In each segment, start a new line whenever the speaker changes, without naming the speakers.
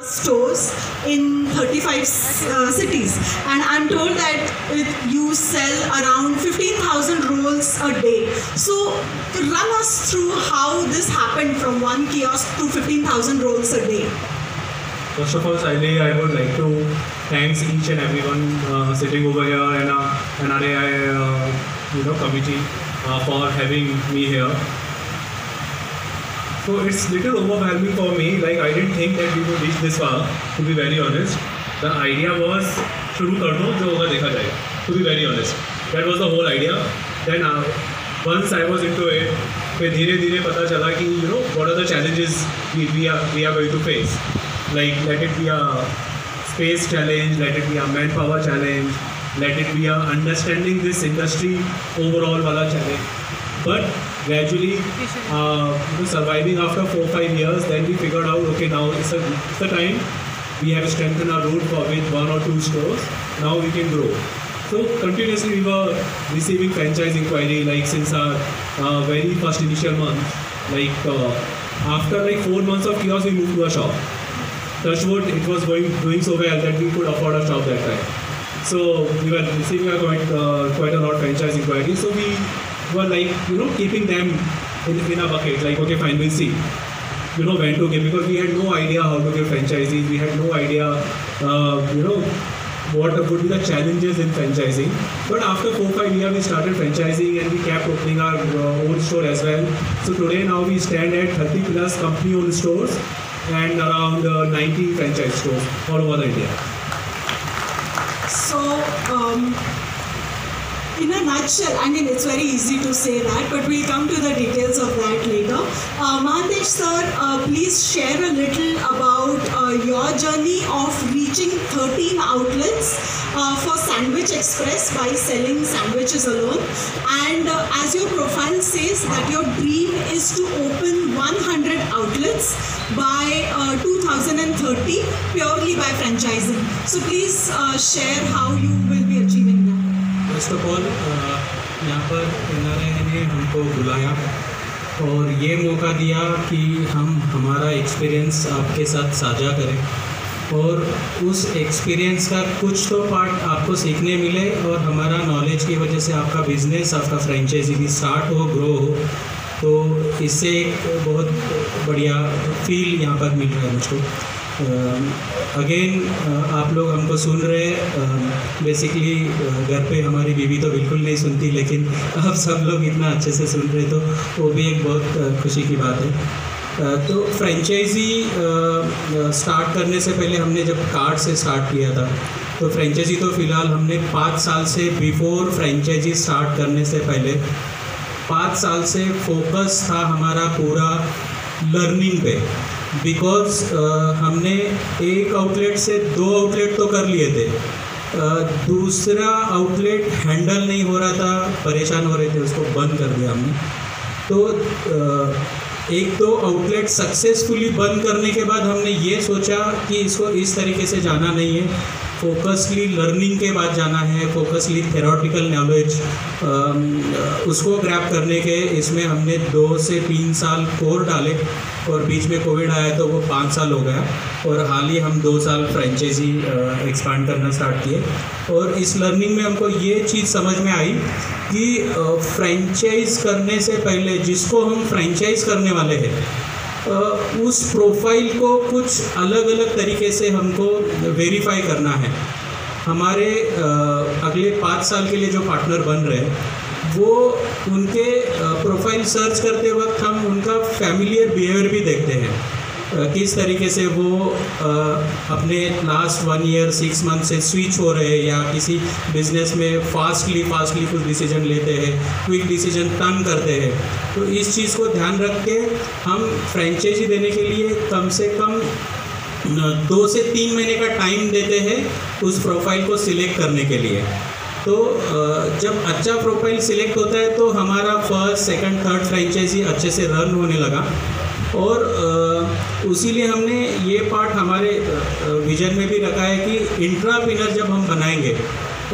stores in 35 cities, and I'm told that you sell around 15,000 rolls a day. So run us through how this happened from one kiosk to 15,000 rolls a day.
First of all, Saili, I would like to thank each and everyone sitting over here and NRAI committee for having me here. So it's little overwhelming for me. Like, I didn't think that we would reach this far, to be very honest. The idea was शुरू कर दो, जो होगा देखा जाएगा. To be very honest, that was the whole idea. Then once I was into it, फिर धीरे धीरे पता चला कि what are the challenges we are going to face. Like, let it be a space challenge, let it be a manpower challenge, let it be a understanding this industry overall wala challenge. But gradually, surviving after 4-5 years, then we figured out, okay, now it's the time. We have strengthened our route with 1 or 2 stores. Now we can grow. So continuously we were receiving franchise inquiry, like since our very first initial month. Like after like 4 months of kiosk, we moved to a shop. Touchwood, it was doing so well that we could afford a shop that time. So we were receiving quite a lot of franchise inquiry. So we were like, keeping them in a bucket. Like, okay, fine, we'll see. When to give, because we had no idea how to give franchisees. We had no idea, what would be the challenges in franchising. But after 4-5 years, we started franchising and we kept opening our own store as well. So today now we stand at 30 plus company-owned stores and around 90 franchise stores all over India.
So, in a nutshell, I mean, it's very easy to say that, but we'll come to the details of that later. Mahadesh sir, please share a little about your journey of reaching 13 outlets for Sandwich Express by selling sandwiches alone. And as your profile says, that your dream is to open 100 outlets by 2030 purely by franchising. So please share how you will be achieving that.
First of all यहाँ पर NRAI ने हमको बुलाया और ये मौका दिया कि हम हमारा एक्सपीरियंस आपके साथ साझा करें और उस एक्सपीरियंस का कुछ तो पार्ट आपको सीखने मिले और हमारा नॉलेज की वजह से आपका बिजनेस, आपका फ्रेंचाइजी भी स्टार्ट हो, ग्रो हो. तो इससे एक बहुत बढ़िया फील यहाँ पर मिल रहा है मुझको. अगेन आप लोग हमको सुन रहे हैं. बेसिकली घर पे हमारी बीवी तो बिल्कुल नहीं सुनती, लेकिन आप सब लोग इतना अच्छे से सुन रहे तो वो भी एक बहुत खुशी की बात है. तो फ्रेंचाइजी स्टार्ट करने से पहले हमने जब कार्ड से स्टार्ट किया था, तो फ्रेंचाइजी तो फ़िलहाल हमने 5 साल से, बिफोर फ्रेंचाइजी स्टार्ट करने से पहले 5 साल से फोकस था हमारा पूरा लर्निंग पे. बिकॉज हमने एक आउटलेट से 2 आउटलेट तो कर लिए थे, दूसरा आउटलेट हैंडल नहीं हो रहा था, परेशान हो रहे थे, उसको बंद कर दिया हमने. तो एक तो आउटलेट सक्सेसफुली बंद करने के बाद हमने ये सोचा कि इसको इस तरीके से जाना नहीं है, फोकसली लर्निंग के बाद जाना है, फोकसली थेरोटिकल नॉलेज उसको ग्रैब करने के. इसमें हमने 2 से 3 साल कोर डाले और बीच में कोविड आया तो वो 5 साल हो गया और हाल ही हम 2 साल फ्रेंचाइजी एक्सपांड करना स्टार्ट किए. और इस लर्निंग में हमको ये चीज़ समझ में आई कि फ्रेंचाइज करने से पहले जिसको हम फ्रेंचाइज करने वाले हैं उस प्रोफाइल को कुछ अलग अलग तरीके से हमको वेरीफाई करना है. हमारे अगले 5 साल के लिए जो पार्टनर बन रहे हैं वो उनके प्रोफाइल सर्च करते वक्त हम उनका फैमिलियर बिहेवियर भी देखते हैं. किस तरीके से वो अपने लास्ट 1 ईयर 6 मंथ से स्विच हो रहे हैं या किसी बिजनेस में फास्टली कुछ डिसीजन लेते हैं, क्विक डिसीजन टर्न करते हैं. तो इस चीज़ को ध्यान रख के हम फ्रेंचाइजी देने के लिए कम से कम 2 से 3 महीने का टाइम देते हैं उस प्रोफाइल को सिलेक्ट करने के लिए. तो जब अच्छा प्रोफाइल सिलेक्ट होता है तो हमारा फर्स्ट, सेकंड, थर्ड फ्रेंचाइजी अच्छे से रन होने लगा. और उसीलिए हमने ये पार्ट हमारे विजन में भी रखा है कि इंट्राप्रेन्योर जब हम बनाएंगे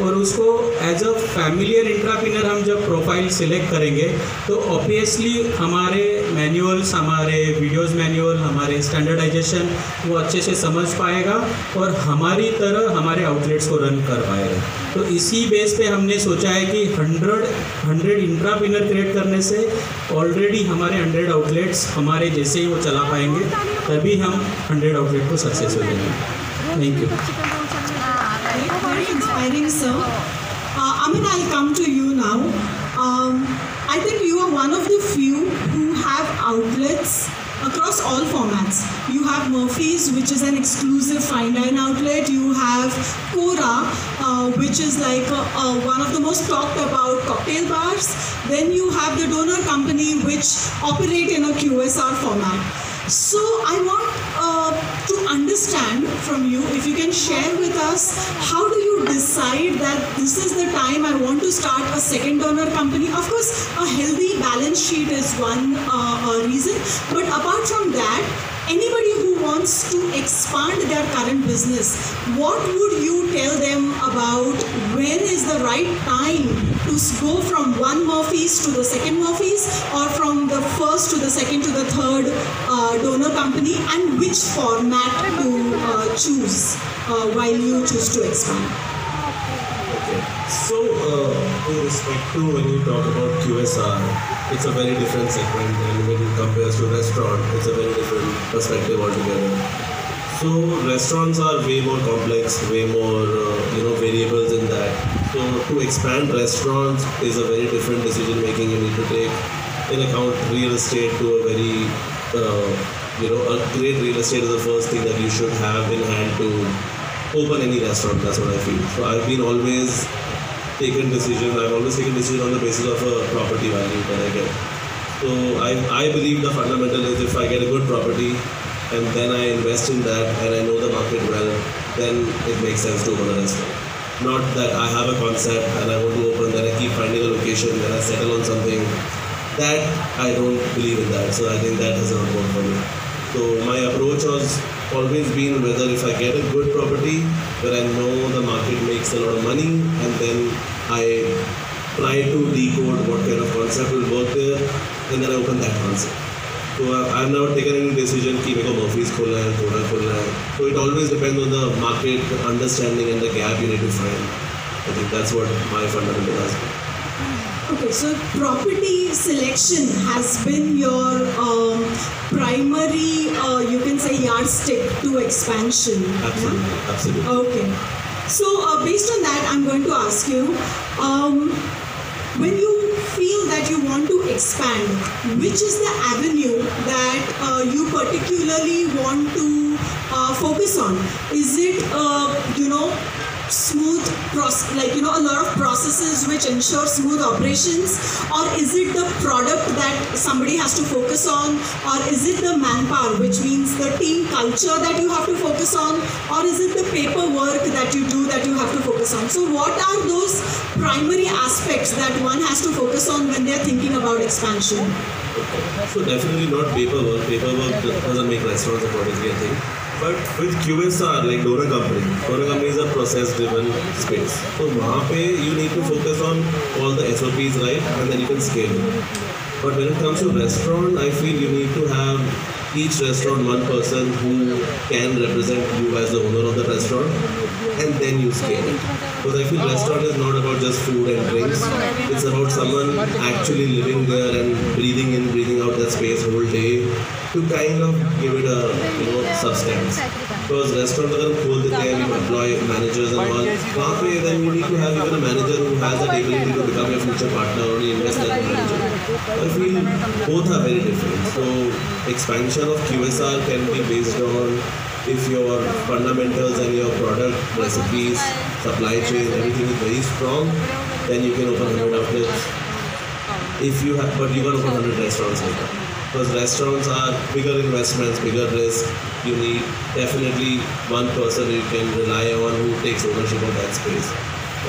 और उसको एज अ फैमिलियर इंट्राप्रेन्योर हम जब प्रोफाइल सिलेक्ट करेंगे तो ऑब्वियसली हमारे मैनुअल्स, हमारे वीडियोस मैनुअल, हमारे स्टैंडर्डाइजेशन वो अच्छे से समझ पाएगा और हमारी तरह हमारे आउटलेट्स को रन कर पाएगा। तो इसी बेस पे हमने सोचा है कि 100 इंट्राप्रेन्योर क्रिएट करने से ऑलरेडी हमारे 100 आउटलेट्स हमारे जैसे ही वो चला पाएंगे, तभी हम 100 आउटलेट को सक्सेस हो जाएंगे। Thank you.
Very inspiring, sir. Amin, I'll come to you now. I think you are one of the few who have outlets across all formats. You have Murphy's, which is an exclusive fine dine outlet. You have Cora, which is like one of the most talked about cocktail bars. Then you have the Donor Company, which operate in a QSR format. So I want to understand from you, if you can share with us, how do you decide that this is the time I want to start a second donor company? Of course, a healthy balance sheet is one reason, but apart from that, anybody who wants to expand their current business, what would you tell them about when is the right time to go from one Murphy's to the second Murphy's, or from the first to the second to the third donor company, and which format to choose while you choose to expand?
Okay. So, with respect to when you talk about QSR, it's a very different segment, and when you compare to restaurant, it's a very different perspective altogether. So restaurants are way more complex, way more variables in that. So to expand restaurants is a very different decision making. You need to take in account real estate to a very a great real estate is the first thing that you should have in hand to open any restaurant. That's what I feel. So I've always taken decisions on the basis of a property value that I get. So I believe the fundamental is if I get a good property and then I invest in that and I know the market well, then it makes sense to open a restaurant. Not that I have a concept and I want to open, then I keep finding a location, then I settle on something. That I don't believe in that. So I think that has not worked for me. So my approach has always been whether if I get a good property where I know the market makes a lot of money, and then I try to decode what kind of concept will work there, and then I open that concept. So I've never taken any decision कि मेरे को Murphy's खोलना है, Cora खोलना है. So it always depends on the market understanding and the gap you need to find. I think that's what my fundamental has been.
Okay, so property selection has been your primary, you can say, yardstick to expansion.
Absolutely,
yeah?
absolutely.
Okay. So based on that, I'm going to ask you, when you feel that you want to expand, which is the avenue that you particularly want to focus on? Is it, smooth a lot of processes which ensure smooth operations, or is it the product that somebody has to focus on, or is it the manpower, which means the team culture that you have to focus on, or is it the paperwork that you do that you have to focus on? So what are those primary aspects that one has to focus on when they're thinking about expansion?
So definitely not paperwork. Paperwork doesn't make restaurants accordingly, I think. But with QSR, like Donor Company is a process-driven space. So वहाँ पे you need to focus on all the SOPs, right, and then you can scale it. But when it comes to restaurant, I feel you need to have each restaurant one person who can represent you as the owner of the restaurant, and then you scale it. Because I feel restaurant is not about just food and drinks. It's about someone actually living there and breathing in, breathing out that space whole day to kind of give it a substance. Because restaurants अगर हम खोल देते हैं, we employ managers and all, वहाँ पे then you need to have even a manager who has that ability to become your future partner or invest as a manager. I feel both are very different. So expansion of QSR can be based on if your fundamentals and your product, recipes, supply chain, everything is very strong, then you can open 100 outlets. But you can't open 100 restaurants like that. Because restaurants are bigger investments, bigger risk. You need definitely one person you can rely on who takes ownership of that space.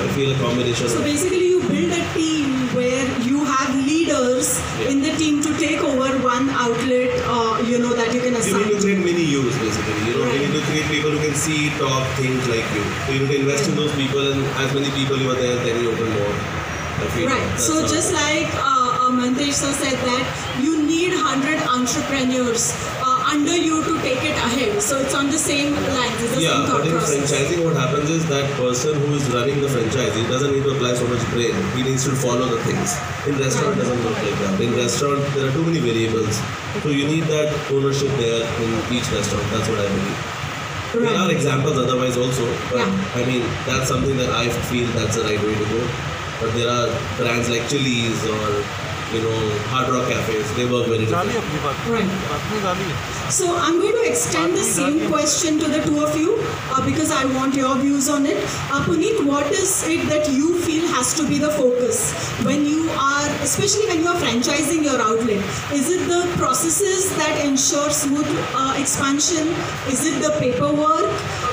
I feel a combination.
So basically you build a team where you have leaders in the team to take over one outlet, that you can
You
assign.
need to create mini yous basically. You need to create people who can see, talk, think like you. So you need to invest in those people, and as many people you are there, then you open more. I feel
Right.
that's
So
how-
just like Mantesh sir said that you need 100 entrepreneurs under you to take it ahead. So it's on the same lines. It's the
Yeah,
same thought
but in
process.
franchising, what happens is that person who is running the franchise, he doesn't need to apply so much brain. He needs to follow the things. In restaurant, it doesn't work like that. In restaurant, there are too many variables. So you need that ownership there in each restaurant. That's what I believe. There are examples otherwise also, but
Yeah.
I mean, that's something that I feel that's the right way to go. But there are brands like Chili's or, Hard Rock cafes, they work very differently.
Right. So I'm going to extend the same question to the two of you because I want your views on it. Puneet, what is it that you feel has to be the focus when you are, especially when you are franchising your outlet? Is it the processes that ensure smooth expansion? Is it the paperwork?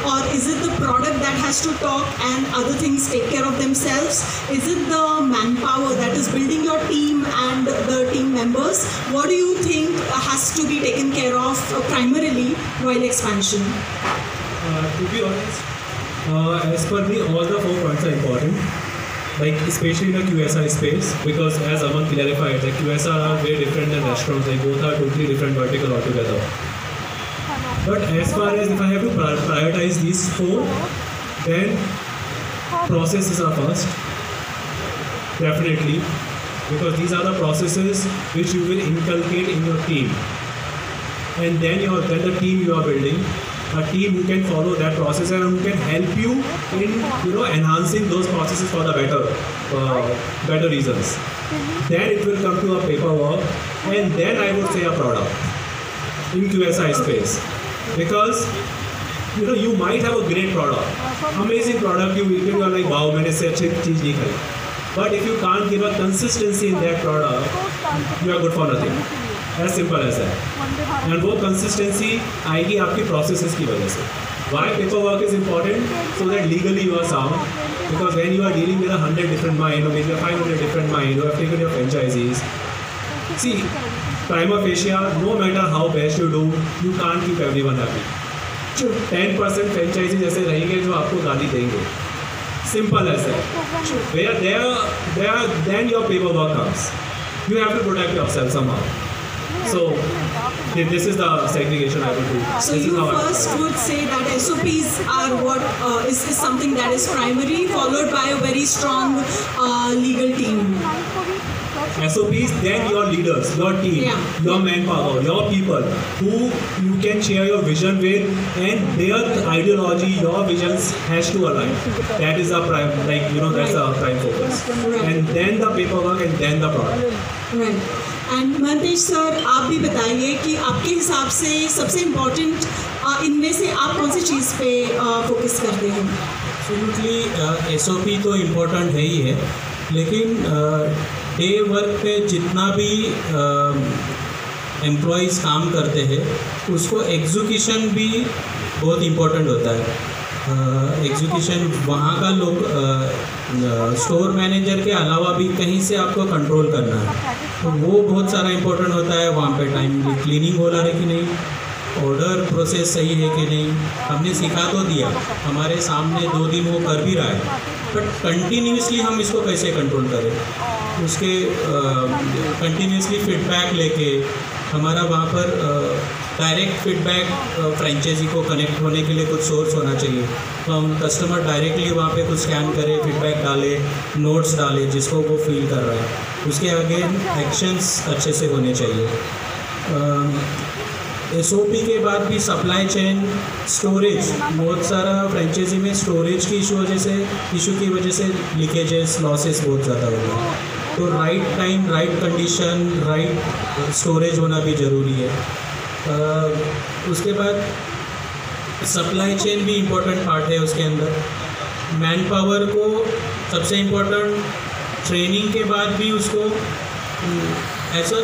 Or is it the product that has to talk and other things take care of themselves? Is it the manpower that is building your team and the team members? What do you think has to be taken care of primarily while expansion?
To be honest, as per me, all the 4 points are important. Like especially in the QSR space, because as Aman clarified, the QSR are very different than restaurants. They both are totally different vertical altogether. But as far as if I have to prioritize these 4, then processes are first, definitely, because these are the processes which you will inculcate in your team, and then the team you are building, a team who can follow that process and who can help you in enhancing those processes for the better reasons. Then it will come to a paperwork, and then I would say a product in QSI space, because you might have a great product, amazing product, you are like, wow, मैंने से अच्छी चीज नहीं खाई, but if you can't give a consistency in that product, you are good for nothing. As simple as that. And वो consistency आएगी आपकी processes की वजह से. Why paperwork is important? So that legally you are sound. Because when you are dealing with 100 different mines or maybe 500 different mines, you have taken your franchisees. See, prima facie, no matter how best you do, you can't keep everyone happy. 10% franchisees ऐसे रहेंगे जो आपको गाली देंगे. Simple as that. Then your paperwork comes. You have to protect yourself somehow. So this is the segregation I would do.
So
This is
you
how I
first would say that SOPs are what is something that is primary, followed by a very strong legal team.
SOPs, then your leaders, your team, your manpower, your people who you can share your vision with, and their ideology, your visions has to align. That is the prime, that's the prime focus. And then the paperwork, and then the product.
Right. And Mantesh sir, आप भी बताइए कि आपके हिसाब से सबसे important इनमें से आप कौन सी चीज़ पे फोकस करते हैं?
एब्सोल्युटली SOP तो इम्पोर्टेंट है ही है, लेकिन डे वर्क पे जितना भी एम्प्लॉयज़ काम करते हैं उसको एग्जीक्यूशन भी बहुत इम्पोर्टेंट होता है. एग्जीक्यूशन वहाँ का लोग स्टोर मैनेजर के अलावा भी कहीं से आपको कंट्रोल करना है, तो वो बहुत सारा इम्पोर्टेंट होता है. वहाँ पे टाइमली क्लीनिंग हो रहा है कि नहीं, ऑर्डर प्रोसेस सही है कि नहीं. हमने सिखा तो दिया, हमारे सामने 2 दिन वो कर भी रहा है, बट कंटिन्यूसली हम इसको कैसे कंट्रोल करें, उसके कंटिन्यूसली फीडबैक लेके हमारा वहाँ पर डायरेक्ट फीडबैक फ्रेंचाइजी को कनेक्ट होने के लिए कुछ सोर्स होना चाहिए. तो हम कस्टमर डायरेक्टली वहाँ पे कुछ स्कैन करे, फीडबैक डाले, नोट्स डाले जिसको वो फील कर रहा है, उसके आगे एक्शंस अच्छे से होने चाहिए. SOP के बाद भी सप्लाई चेन, स्टोरेज, बहुत सारा फ्रेंचाइजी में स्टोरेज की इशू की वजह से लीकेजेस, लॉसेस बहुत ज़्यादा हो गए. तो right time, right condition, right storage होना भी ज़रूरी है. उसके बाद सप्लाई चेन भी इम्पोर्टेंट पार्ट है उसके अंदर. मैन पावर को सबसे इम्पोर्टेंट, ट्रेनिंग के बाद भी उसको ऐसा